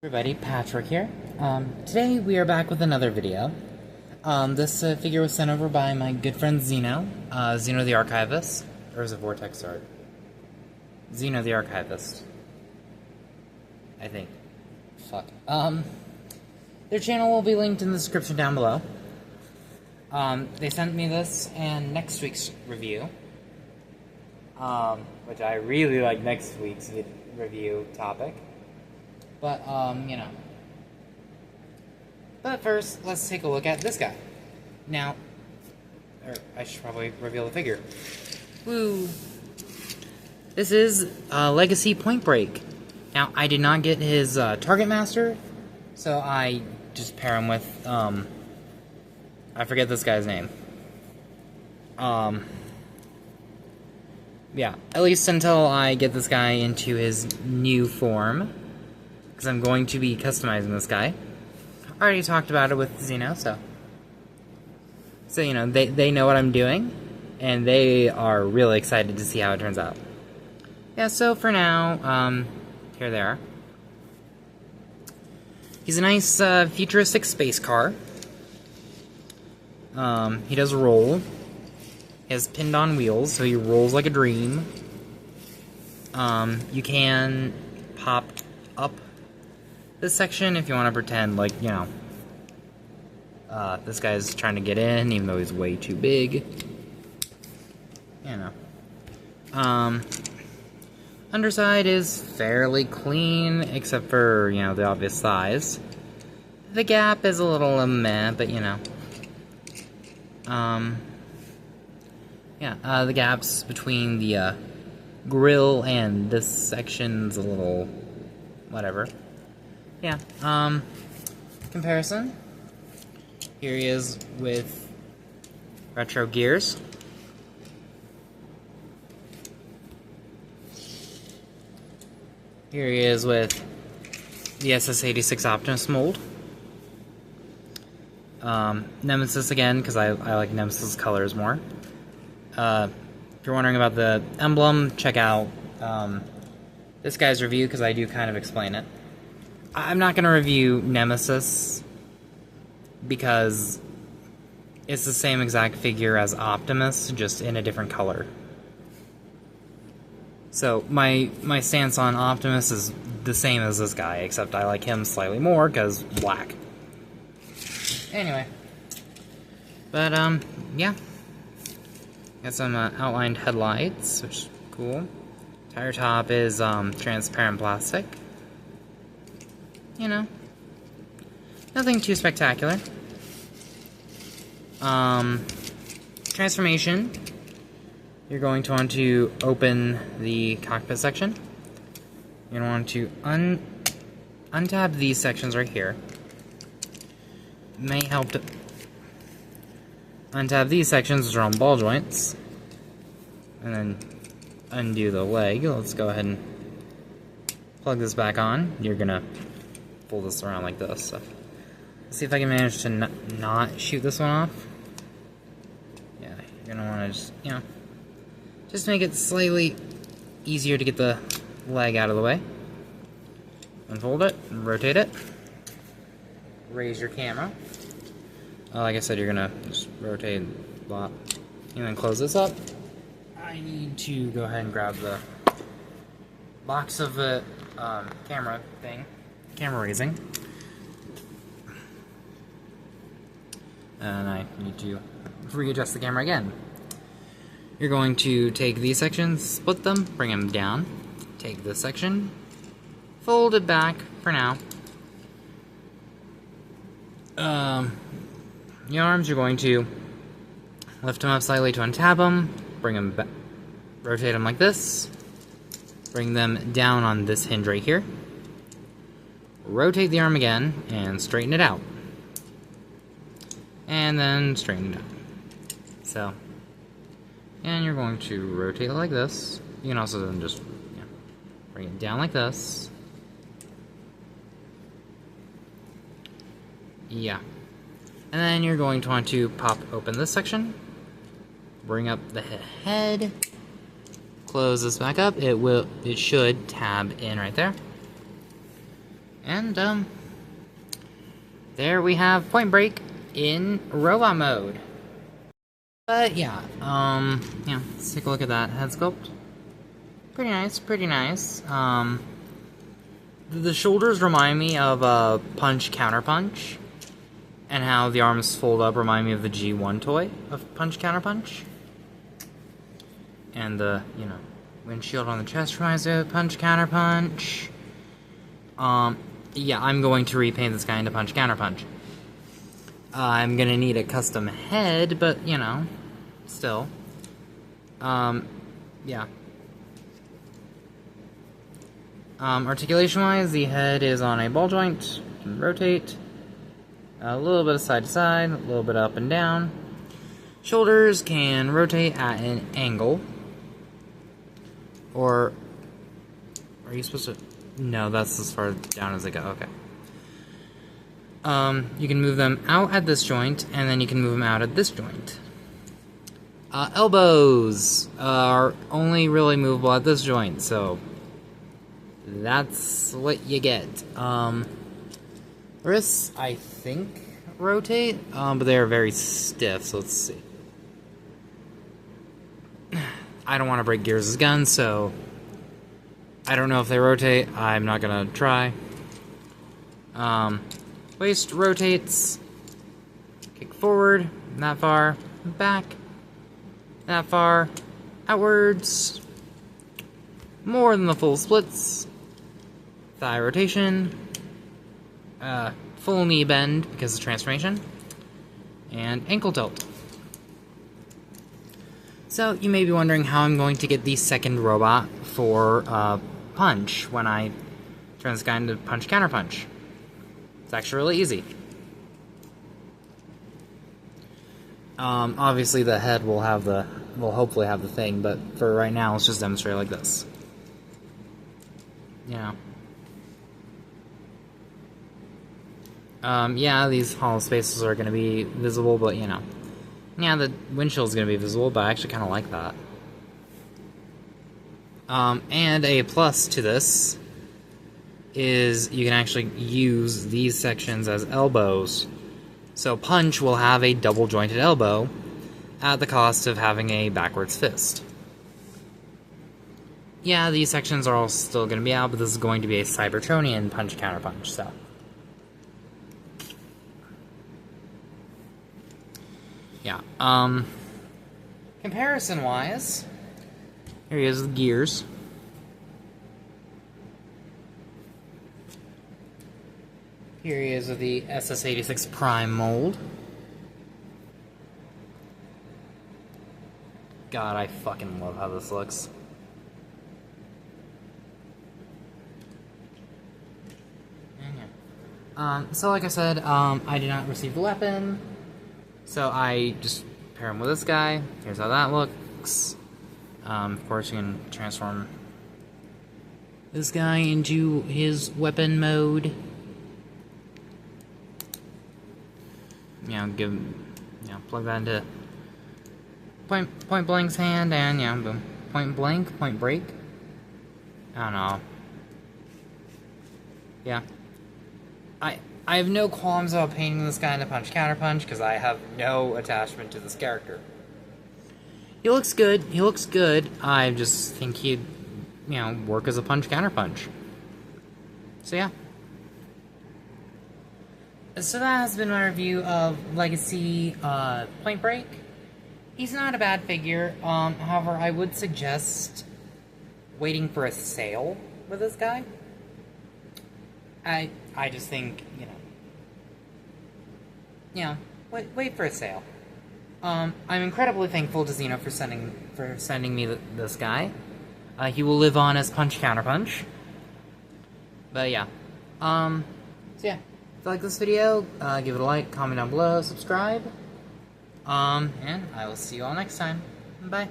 Everybody, Patrick here. Today we are back with another video. This figure was sent over by my good friend Zeno, Zeno the Archivist, or is it Vortex Art? Zeno the Archivist, I think. Fuck. Their channel will be linked in the description down below. They sent me this and next week's review, which I really like next week's review topic. But, you know. But first, let's take a look at this guy. Now, or I should probably reveal the figure. Woo! This is Legacy Pointblank. Now, I did not get his Target Master, so I just pair him with, I forget this guy's name. Yeah, at least until I get this guy into his new form. Because I'm going to be customizing this guy. I already talked about it with Zeno, so you know, they know what I'm doing, and they are really excited to see how it turns out. Yeah, so for now, here they are. He's a nice, futuristic space car. He does roll. He has pinned-on wheels, so he rolls like a dream. You can pop up this section if you want to pretend like, you know, this guy's trying to get in, even though he's way too big. You know. Underside is fairly clean, except for, you know, the obvious size. The gap is a little meh, but, you know. Yeah, the gaps between the, grill and this section's a little whatever. Yeah, comparison. Here he is with retro gears. Here he is with the SS86 Optimus mold. Nemesis again, because I like Nemesis colors more. If you're wondering about the emblem, check out this guy's review, because I do kind of explain it. I'm not going to review Nemesis, because it's the same exact figure as Optimus, just in a different color. So, my stance on Optimus is the same as this guy, except I like him slightly more, because black. Anyway. But, yeah. Got some outlined headlights, which is cool. Tire top is, transparent plastic. You know, nothing too spectacular. Transformation. You're going to want to open the cockpit section. You're going to want to untab these sections right here. It may help to untab these sections, which are on ball joints. And then undo the leg. Let's go ahead and plug this back on. You're gonna pull this around like this. So let's see if I can manage to not shoot this one off. Yeah, you're gonna want to just, you know, just make it slightly easier to get the leg out of the way. Unfold it, rotate it, raise your camera. Like I said, you're gonna just rotate a lot, and then close this up. I need to go ahead and grab the box of the camera raising. And I need to readjust the camera again. You're going to take these sections, split them, bring them down. Take this section, fold it back for now. The arms, you're going to lift them up slightly to untab them, bring them back, rotate them like this, bring them down on this hinge right here. Rotate the arm again, and straighten it out. And then straighten it out. So, and you're going to rotate it like this. You can also then just, you know, bring it down like this. Yeah. And then you're going to want to pop open this section. Bring up the head. Close this back up. It should tab in right there. And, there we have Point Break in robot mode. But, yeah, let's take a look at that head sculpt. Pretty nice, pretty nice. The shoulders remind me of Punch Counter Punch, and how the arms fold up remind me of the G1 toy of Punch Counter Punch. And the, windshield on the chest reminds me of Punch Counter Punch. Yeah, I'm going to repaint this guy into Punch Counter Punch. I'm gonna need a custom head, but, still. Yeah. Articulation-wise, the head is on a ball joint. You can rotate. A little bit of side to side, a little bit up and down. Shoulders can rotate at an angle. Or, are you supposed to... No, that's as far down as they go, okay. You can move them out at this joint, and then you can move them out at this joint. Elbows are only really movable at this joint, so... that's what you get. Wrists, I think, rotate, but they're very stiff, so let's see. I don't want to break Gears' gun, so I don't know if they rotate. I'm not gonna try. Waist rotates. Kick forward, that far, back, that far, outwards. More than the full splits. Thigh rotation. Full knee bend because of transformation. And ankle tilt. So, you may be wondering how I'm going to get the second robot for Punch when I turn this guy into Punch Counter Punch. It's actually really easy. Obviously the head will hopefully have the thing, but for right now, let's just demonstrate like this. Yeah, these hollow spaces are going to be visible, but, yeah, the windshield is going to be visible, but I actually kind of like that. And a plus to this is you can actually use these sections as elbows. So Punch will have a double-jointed elbow at the cost of having a backwards fist. Yeah, these sections are all still going to be out, but this is going to be a Cybertronian Punch Counter Punch, so... yeah, comparison-wise, here he is with Gears. Here he is with the SS86 Prime mold. God, I fucking love how this looks. So like I said, I did not receive the weapon. So I just pair him with this guy. Here's how that looks. Of course, you can transform this guy into his weapon mode. Plug that into Point Blank's hand, and boom. Point Blank, Point Break. I don't know. Yeah. I have no qualms about painting this guy into Punch Counter Punch, because I have no attachment to this character. He looks good. He looks good. I just think he'd, work as a Punch Counter Punch. So, yeah. So that has been my review of Legacy Point Break. He's not a bad figure. However, I would suggest waiting for a sale with this guy. I just think, wait for a sale. I'm incredibly thankful to Xeno for sending me this guy. He will live on as Punch Counter Punch. But yeah. So yeah. If you like this video, give it a like, comment down below, subscribe. And I will see you all next time. Bye.